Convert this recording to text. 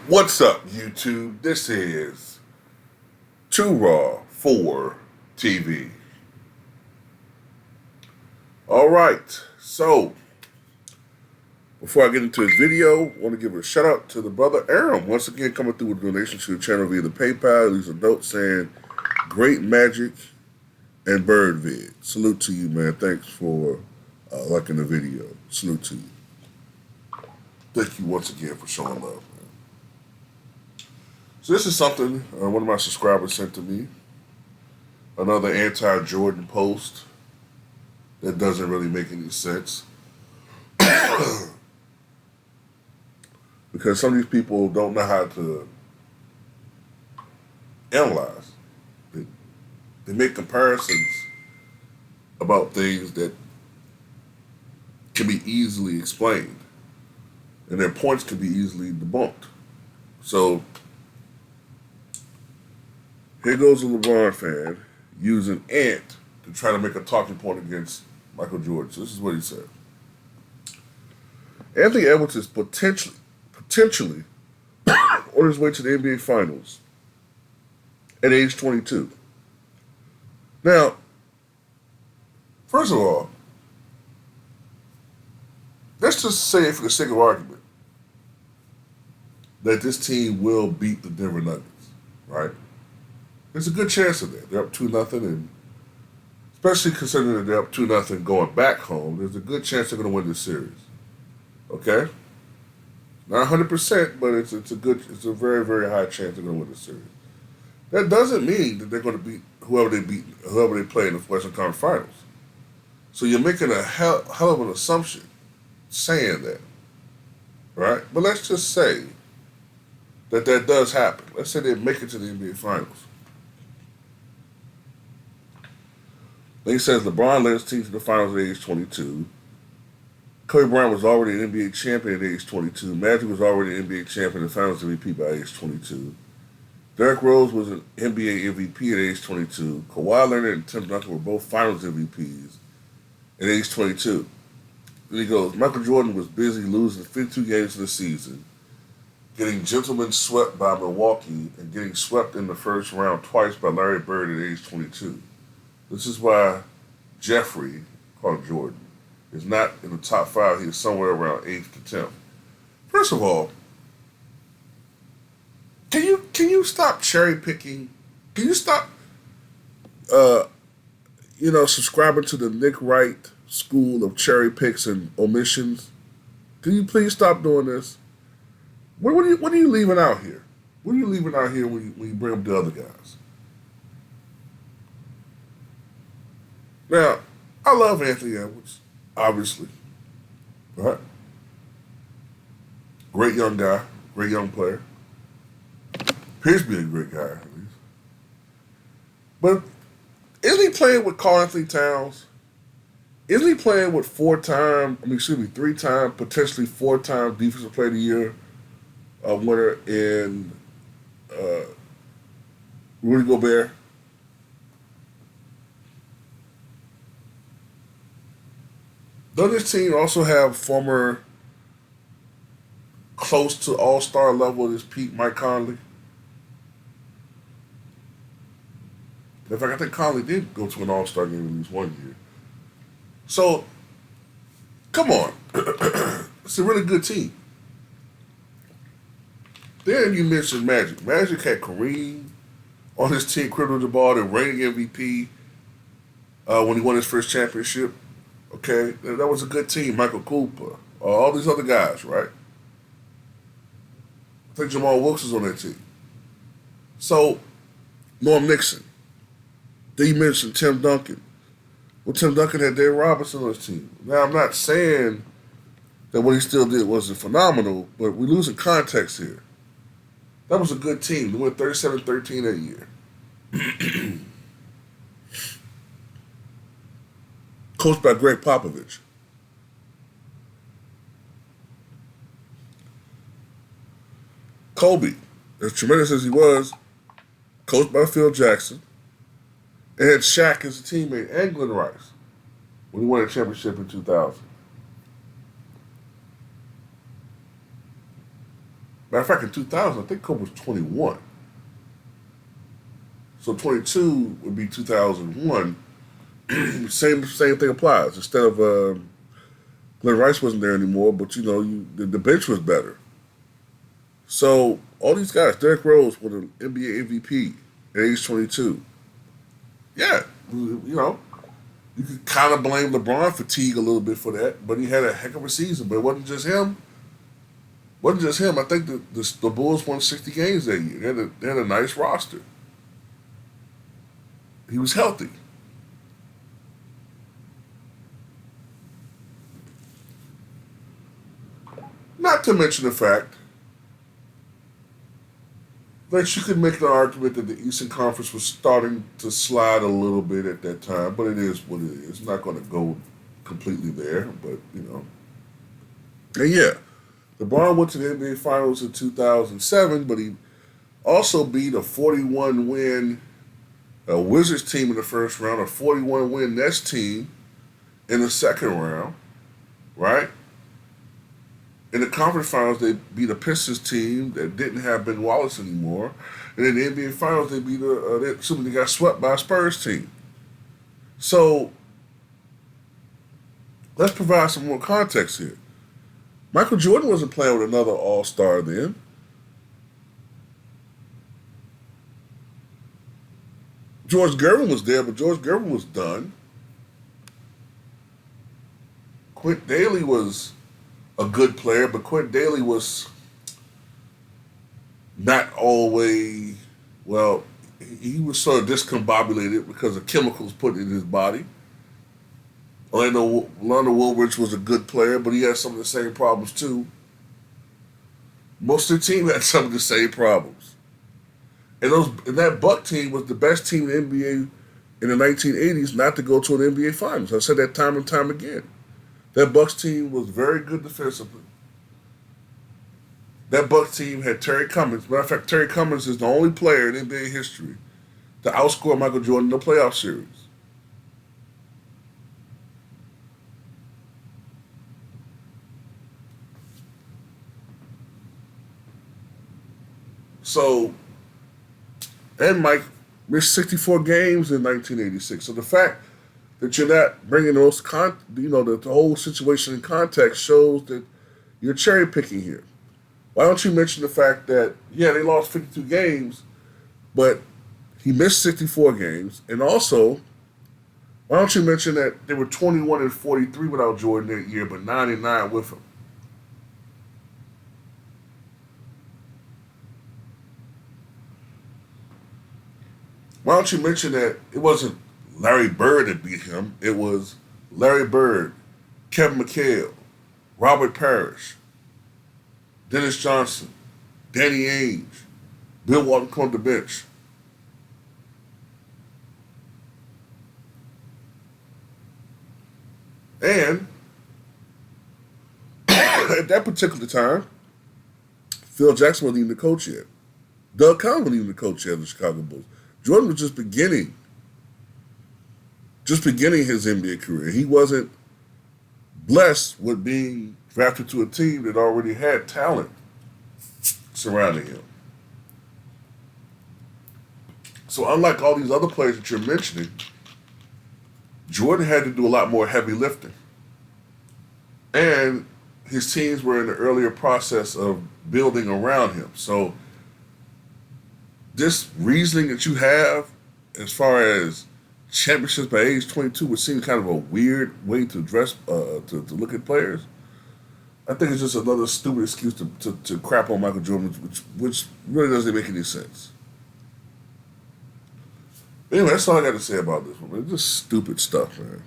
What's up, YouTube? This is Too Raw for TV. All right, so before I get into this video, I want to give a shout out to the brother Aram once again coming through with a donation to the channel via the PayPal. Leaves a note saying, "Great magic and bird vid." Salute to you, man. Thanks for liking the video. Salute to you. Thank you once again for showing love. So this is something one of my subscribers sent to me. Another anti-Jordan post that doesn't really make any sense. Because some of these people don't know how to analyze. They make comparisons about things that can be easily explained. And their points can be easily debunked. So here goes a LeBron fan using Ant to try to make a talking point against Michael Jordan. So this is what he said. Anthony Edwards is potentially on his way to the NBA Finals at age 22. Now, first of all, let's just say for the sake of argument that this team will beat the Denver Nuggets, right? There's a good chance of that. They're up 2-0, and especially considering that they're up 2-0 going back home, there's a good chance they're going to win this series. Okay? Not 100%, but it's a very, very high chance they're going to win this series. That doesn't mean that they're going to beat whoever they play in the Western Conference Finals. So you're making a hell of an assumption saying that, right? But let's just say that does happen. Let's say they make it to the NBA Finals. Then he says LeBron led his team to the finals at age 22. Kobe Bryant was already an NBA champion at age 22. Magic was already an NBA champion and finals MVP by age 22. Derrick Rose was an NBA MVP at age 22. Kawhi Leonard and Tim Duncan were both finals MVPs at age 22. Then he goes, Michael Jordan was busy losing 52 games in the season, getting gentlemen swept by Milwaukee, and getting swept in the first round twice by Larry Bird at age 22. This is why Jeffrey, called Jordan, is not in the top 5. He is somewhere around 8th to 10th. First of all, can you stop cherry picking? Can you stop, subscribing to the Nick Wright school of cherry picks and omissions? Can you please stop doing this? What are you leaving out here? What are you leaving out here when you bring up the other guys? Now, I love Anthony Edwards, obviously. Right? Great young guy, great young player. Appears to be a great guy, at least. But isn't he playing with Karl Anthony Towns? Isn't he playing with 3-time, potentially 4-time Defensive Player of the Year winner in Rudy Gobert? Doesn't this team also have former close to all-star level at his peak Mike Conley? In fact, I think Conley did go to an all-star game at least one year. So, come on. It's a really good team. Then you mentioned Magic. Magic had Kareem on his team, Kareem Jabbar, the reigning MVP when he won his first championship. Okay, that was a good team. Michael Cooper, all these other guys, right? I think Jamal Wilkes was on that team. So, Norm Nixon. Then you mentioned Tim Duncan. Well, Tim Duncan had Dave Robinson on his team. Now, I'm not saying that what he still did wasn't phenomenal, but we're losing context here. That was a good team. They went 37-13 that year. Coached by Greg Popovich. Kobe, as tremendous as he was, coached by Phil Jackson, and had Shaq as a teammate and Glenn Rice when he won a championship in 2000. Matter of fact, in 2000, I think Kobe was 21. So 22 would be 2001. Same thing applies. Instead of Glenn Rice wasn't there anymore, but the bench was better. So all these guys, Derrick Rose was an NBA MVP at age 22. Yeah, you could kind of blame LeBron fatigue a little bit for that, but he had a heck of a season. But it wasn't just him. I think the Bulls won 60 games that year. They had a nice roster. He was healthy. Not to mention the fact that you could make the argument that the Eastern Conference was starting to slide a little bit at that time, but it is what it is. It's not going to go completely there, but And yeah, LeBron went to the NBA Finals in 2007, but he also beat a 41 win Wizards team in the first round, a 41 win Nets team in the second round, right? In the conference finals, they beat a Pistons team that didn't have Ben Wallace anymore. And in the NBA finals, they they got swept by a Spurs team. So let's provide some more context here. Michael Jordan wasn't playing with another all-star then. George Gervin was there, but George Gervin was done. Quint Daly was a good player, but Quint Daly was not always, well, he was sort of discombobulated because of chemicals put in his body. Orlando Woolridge was a good player, but he had some of the same problems too. Most of the team had some of the same problems. And that Buck team was the best team in the NBA in the 1980s not to go to an NBA Finals. I said that time and time again. That Bucks team was very good defensively. That Bucks team had Terry Cummings. Matter of fact, Terry Cummings is the only player in NBA history to outscore Michael Jordan in the playoff series. So, and Mike missed 64 games in 1986. So the fact that you're not bringing the whole situation in context shows that you're cherry picking here. Why don't you mention the fact that, yeah, they lost 52 games, but he missed 64 games, and also, why don't you mention that they were 21 and 43 without Jordan that year, but 99 with him? Why don't you mention that it wasn't Larry Bird that beat him? It was Larry Bird, Kevin McHale, Robert Parrish, Dennis Johnson, Danny Ainge, Bill Walton on the bench. And at that particular time, Phil Jackson wasn't even the coach yet. Doug Collins wasn't even the coach yet of the Chicago Bulls. Jordan was just beginning his NBA career. He wasn't blessed with being drafted to a team that already had talent surrounding him. So unlike all these other players that you're mentioning, Jordan had to do a lot more heavy lifting. And his teams were in the earlier process of building around him. So this reasoning that you have as far as championships by age 22 would seem kind of a weird way to address, to look at players. I think it's just another stupid excuse to crap on Michael Jordan, which really doesn't make any sense. Anyway, that's all I got to say about this one. It's just stupid stuff, man.